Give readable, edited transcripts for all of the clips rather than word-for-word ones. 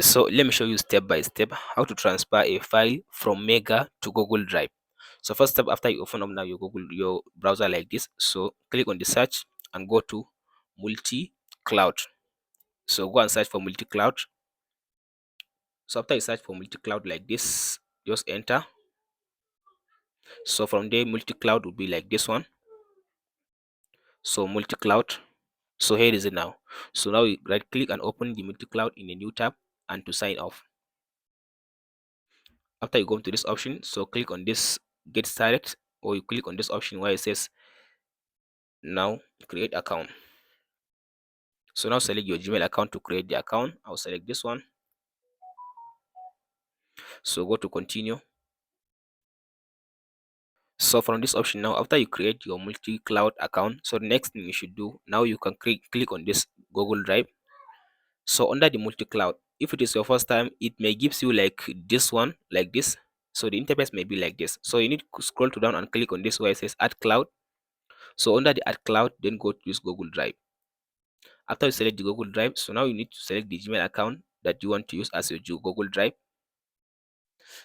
So let me show you step by step how to transfer a file from Mega to Google Drive. So first step, after you open up now your browser like this, so click on the search and go to multi-cloud. So go and search for multi-cloud. So after you search for multi-cloud like this, just enter. So from there, multi-cloud will be like this one. So multi-cloud. So here is it now. So now you right click and open the multi-cloud in a new tab and to sign off. After you go to this option, so click on this get started, or you click on this option where it says now create account. So now select your Gmail account to create the account. I'll select this one. So go to continue. So from this option now, after you create your multi-cloud account, so the next thing you should do now, you can click on this Google Drive. So under the multi-cloud, if it is your first time, it may gives you like this one, like this. So the interface may be like this. So you need to scroll to down and click on this where it says add cloud. So under the add cloud, then go to this Google Drive. After you select the Google Drive, so now you need to select the Gmail account that you want to use as your Google Drive.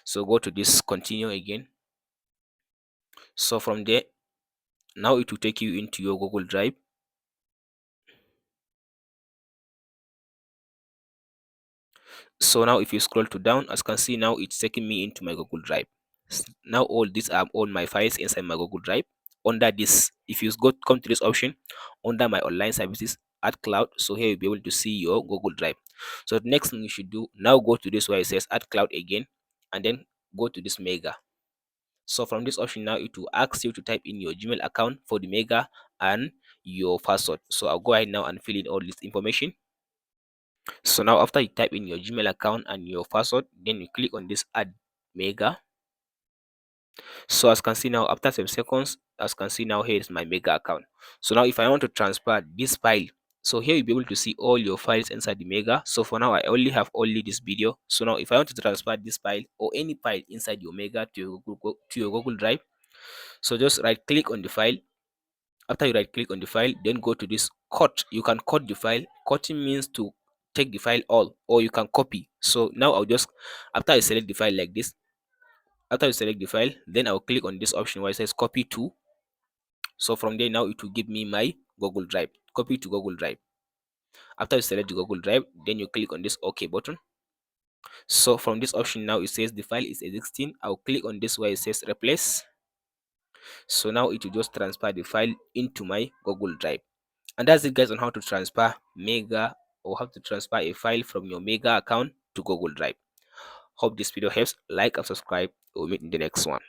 So go to this continue again. So from there, now it will take you into your Google Drive. So now if you scroll to down, as you can see, now it's taking me into my Google Drive. Now all these are all my files inside my Google Drive. Under this, if you come to this option under my online services, add cloud, so here you'll be able to see your Google Drive. So the next thing you should do now, go to this where it says add cloud again, and then go to this Mega. So from this option now, it will ask you to type in your Gmail account for the Mega and your password. So I'll go ahead now and fill in all this information. So now after you type in your Gmail account and your password, then you click on this add Mega. So as you can see now, after some seconds, as you can see now, here is my Mega account. So now if I want to transfer this file, so here you'll be able to see all your files inside the Mega. So for now, I only have only this video. So now if I want to transfer this file or any file inside your Mega to your Google Drive, so just right click on the file. After you right click on the file, then go to this cut. You can cut the file. Cutting means to take the file all, or you can copy. So now I'll just, after I select the file like this, after you select the file, then I'll click on this option where it says copy to. So from there now, it will give me my Google Drive. Copy to Google Drive. After you select the Google Drive, then you click on this OK button. So from this option now, it says the file is existing. I'll click on this where it says replace. So now it will just transfer the file into my Google Drive. And that's it guys, on how to transfer Mega, or how to transfer a file from your Mega account to Google Drive. Hope this video helps. Like and subscribe. We'll meet in the next one.